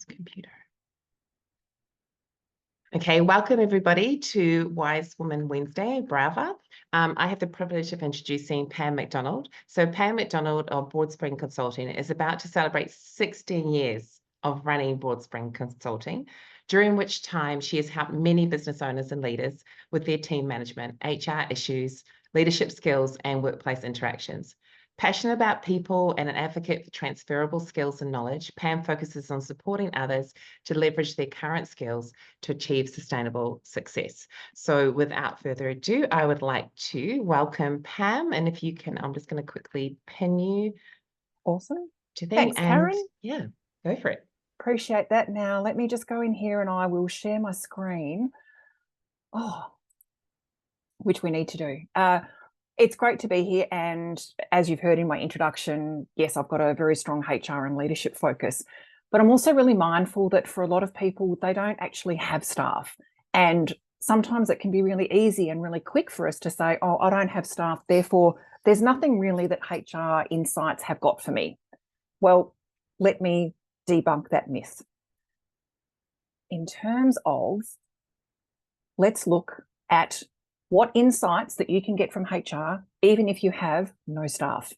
Computer. Okay, welcome everybody to Wise Women Wednesday, Brava. I have the privilege of introducing Pam Macdonald. So Pam Macdonald of Broadspring Consulting is about to celebrate 16 years of running Broadspring Consulting, during which time she has helped many business owners and leaders with their team management, HR issues, leadership skills, and workplace interactions. Passionate about people and an advocate for transferable skills and knowledge, Pam focuses on supporting others to leverage their current skills to achieve sustainable success. So without further ado, I would like to welcome Pam. And if you can, I'm just going to quickly pin you. Awesome. To them. Thanks, Karen. Yeah, go for it. Appreciate that. Now, let me just go in here and I will share my screen. Which we need to do. It's great to be here, and as you've heard in my introduction, yes, I've got a very strong HR and leadership focus, but I'm also really mindful that for a lot of people, they don't actually have staff, and sometimes it can be really easy and really quick for us to say, oh, I don't have staff, therefore there's nothing really that HR insights have got for me. Well, let me debunk that myth. In terms of, let's look at what insights that you can get from HR, even if you have no staff.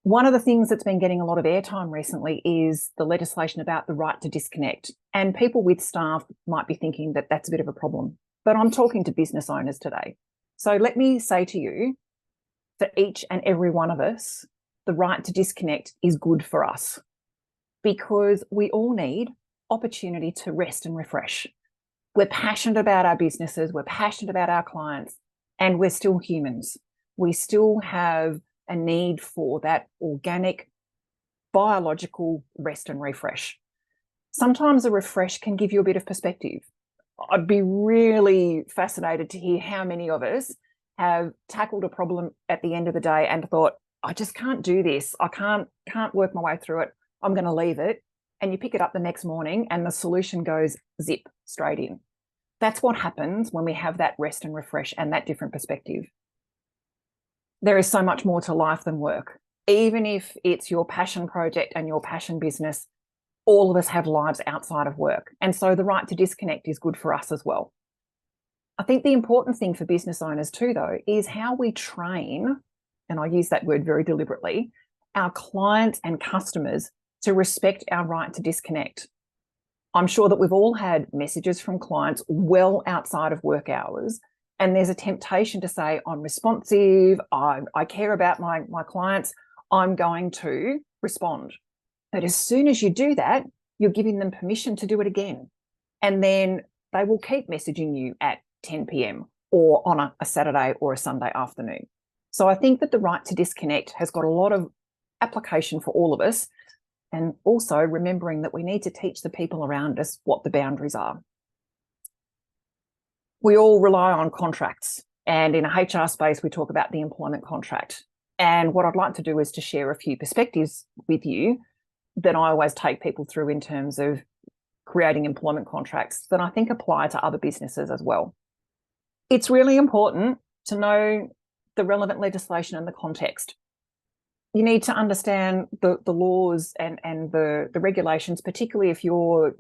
One of the things that's been getting a lot of airtime recently is the legislation about the right to disconnect. And people with staff might be thinking that that's a bit of a problem. But I'm talking to business owners today. So let me say to you, for each and every one of us, the right to disconnect is good for us because we all need opportunity to rest and refresh. We're passionate about our businesses, we're passionate about our clients, and we're still humans. We still have a need for that organic, biological rest and refresh. Sometimes a refresh can give you a bit of perspective. I'd be really fascinated to hear how many of us have tackled a problem at the end of the day and thought, I just can't do this. I can't work my way through it. I'm going to leave it. And you pick it up the next morning and the solution goes zip straight in. That's what happens when we have that rest and refresh and that different perspective. There is so much more to life than work. Even if it's your passion project and your passion business, all of us have lives outside of work. And so the right to disconnect is good for us as well. I think the important thing for business owners too, though, is how we train, and I use that word very deliberately, our clients and customers to respect our right to disconnect. I'm sure that we've all had messages from clients well outside of work hours, and there's a temptation to say, I'm responsive, I care about my clients, I'm going to respond. But as soon as you do that, you're giving them permission to do it again. And then they will keep messaging you at 10 p.m. or on a Saturday or a Sunday afternoon. So I think that the right to disconnect has got a lot of application for all of us. And also remembering that we need to teach the people around us what the boundaries are. We all rely on contracts, and in a HR space, we talk about the employment contract. And what I'd like to do is to share a few perspectives with you that I always take people through in terms of creating employment contracts that I think apply to other businesses as well. It's really important to know the relevant legislation and the context. You need to understand the laws and the regulations, particularly if you're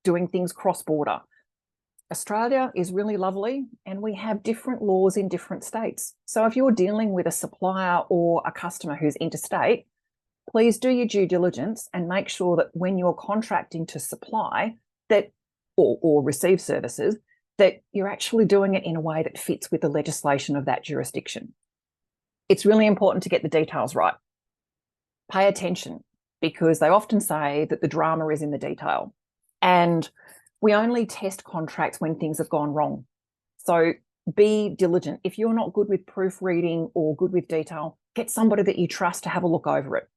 doing things cross-border. Australia is really lovely and we have different laws in different states. So if you're dealing with a supplier or a customer who's interstate, please do your due diligence and make sure that when you're contracting to supply that or receive services, that you're actually doing it in a way that fits with the legislation of that jurisdiction. It's really important to get the details right. Pay attention, because they often say that the drama is in the detail. And we only test contracts when things have gone wrong. So be diligent. If you're not good with proofreading or good with detail, get somebody that you trust to have a look over it.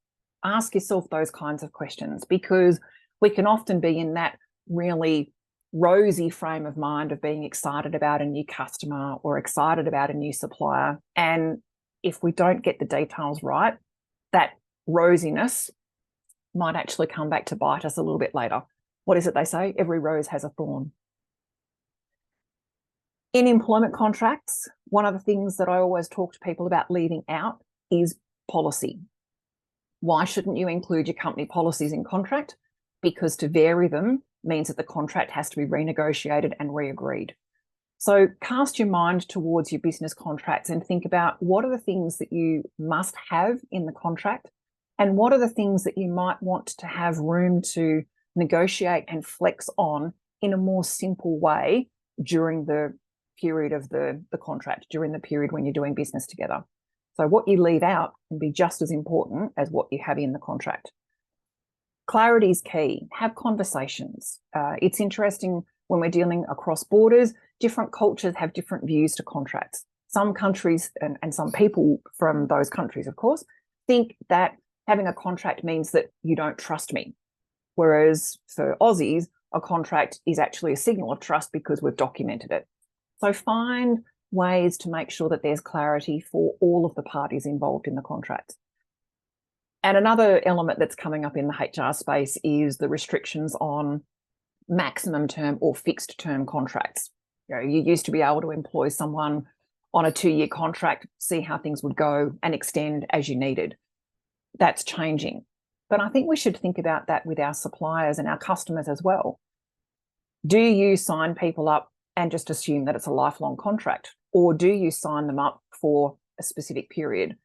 Ask yourself those kinds of questions, because we can often be in that really rosy frame of mind of being excited about a new customer or excited about a new supplier. And if we don't get the details right, that rosiness might actually come back to bite us a little bit later. What is it they say? Every rose has a thorn. In employment contracts, one of the things that I always talk to people about leaving out is policy. Why shouldn't you include your company policies in contract? because to vary them means that the contract has to be renegotiated and re-agreed. So cast your mind towards your business contracts and think about what are the things that you must have in the contract and what are the things that you might want to have room to negotiate and flex on in a more simple way during the period of the contract, during the period when you're doing business together. So what you leave out can be just as important as what you have in the contract. Clarity is key. Have conversations. It's interesting when we're dealing across borders, different cultures have different views to contracts. Some countries and some people from those countries, of course, think that having a contract means that you don't trust me. Whereas for Aussies, a contract is actually a signal of trust because we've documented it. So find ways to make sure that there's clarity for all of the parties involved in the contract. And another element that's coming up in the HR space is the restrictions on maximum term or fixed term contracts. You used to be able to employ someone on a 2-year contract, see how things would go and extend as you needed. That's changing. But I think we should think about that with our suppliers and our customers as well. Do you sign people up and just assume that it's a lifelong contract? Or do you sign them up for a specific period?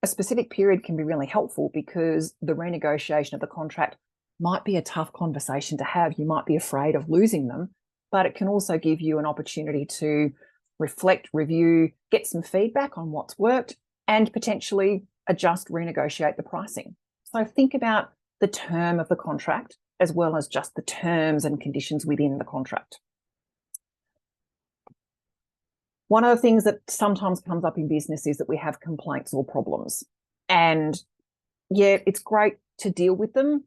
A specific period can be really helpful because the renegotiation of the contract might be a tough conversation to have. You might be afraid of losing them, but it can also give you an opportunity to reflect, review, get some feedback on what's worked, and potentially adjust, renegotiate the pricing. So think about the term of the contract as well as just the terms and conditions within the contract. One of the things that sometimes comes up in business is that we have complaints or problems. And yeah, it's great to deal with them,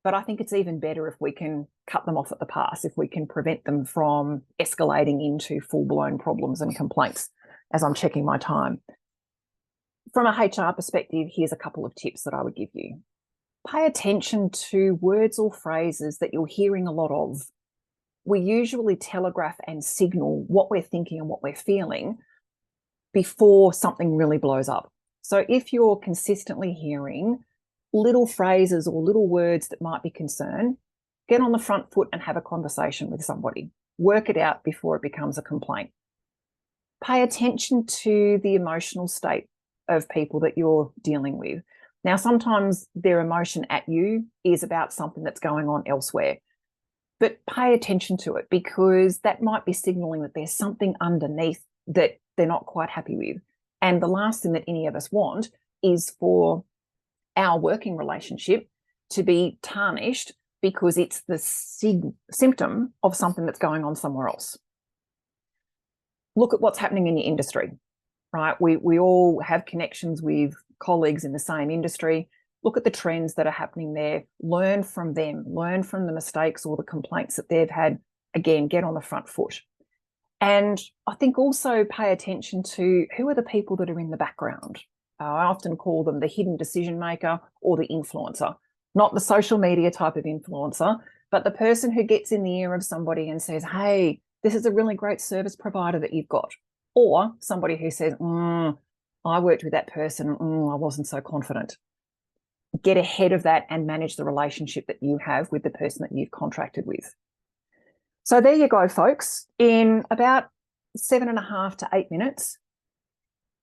but I think it's even better if we can cut them off at the pass, if we can prevent them from escalating into full-blown problems and complaints as I'm checking my time. From a HR perspective, here's a couple of tips that I would give you. Pay attention to words or phrases that you're hearing a lot of. We usually telegraph and signal what we're thinking and what we're feeling before something really blows up. So if you're consistently hearing little phrases or little words that might be concern, get on the front foot and have a conversation with somebody. Work it out before it becomes a complaint. Pay attention to the emotional state of people that you're dealing with. Now, sometimes their emotion at you is about something that's going on elsewhere, but pay attention to it because that might be signaling that there's something underneath that they're not quite happy with. And the last thing that any of us want is for our working relationship to be tarnished because it's the symptom of something that's going on somewhere else. Look at what's happening in your industry, right? We all have connections with colleagues in the same industry. Look at the trends that are happening there. Learn from them. Learn from the mistakes or the complaints that they've had. Again, get on the front foot. And I think also pay attention to who are the people that are in the background. I often call them the hidden decision maker or the influencer, not the social media type of influencer, but the person who gets in the ear of somebody and says, hey, this is a really great service provider that you've got. Or somebody who says, I worked with that person, I wasn't so confident. Get ahead of that and manage the relationship that you have with the person that you've contracted with. So there you go, folks. In about 7.5 to 8 minutes,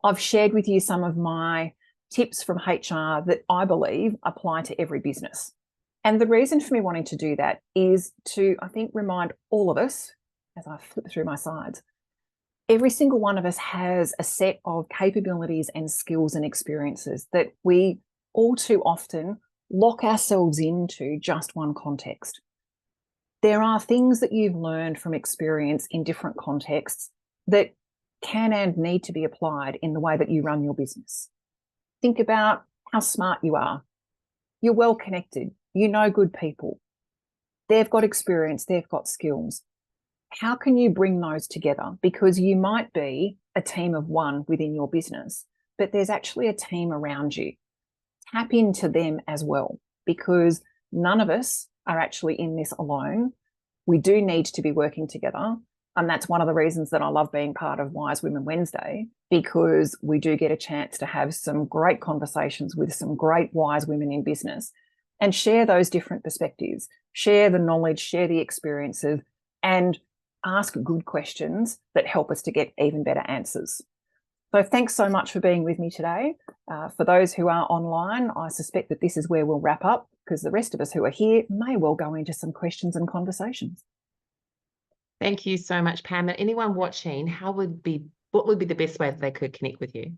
I've shared with you some of my tips from HR that I believe apply to every business. And the reason for me wanting to do that is to, I think, remind all of us, as I flip through my slides, every single one of us has a set of capabilities and skills and experiences that we all too often lock ourselves into just one context. There are things that you've learned from experience in different contexts that can and need to be applied in the way that you run your business. Think about how smart you are. You're well connected. You know good people. They've got experience. They've got skills. How can you bring those together? Because you might be a team of one within your business, but there's actually a team around you. Tap into them as well, because none of us are actually in this alone. We do need to be working together. And that's one of the reasons that I love being part of Wise Women Wednesday, because we do get a chance to have some great conversations with some great wise women in business and share those different perspectives, share the knowledge, share the experiences, and ask good questions that help us to get even better answers. So thanks so much for being with me today. For those who are online, I suspect that this is where we'll wrap up, because the rest of us who are here may well go into some questions and conversations. Thank you so much, Pam. And anyone watching, what would be the best way that they could connect with you?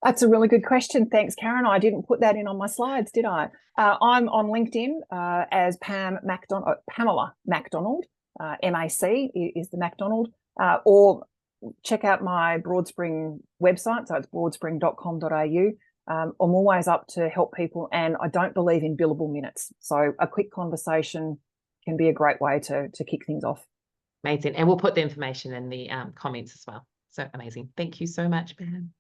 That's a really good question. Thanks, Karen. I didn't put that in on my slides, did I? I'm on LinkedIn as Pam Macdonald, Pamela Macdonald. MAC is the Macdonald, or check out my Broadspring website. So it's broadspring.com.au. I'm always up to help people, and I don't believe in billable minutes. So a quick conversation can be a great way to kick things off. Amazing. And we'll put the information in the comments as well. So amazing. Thank you so much, Pam.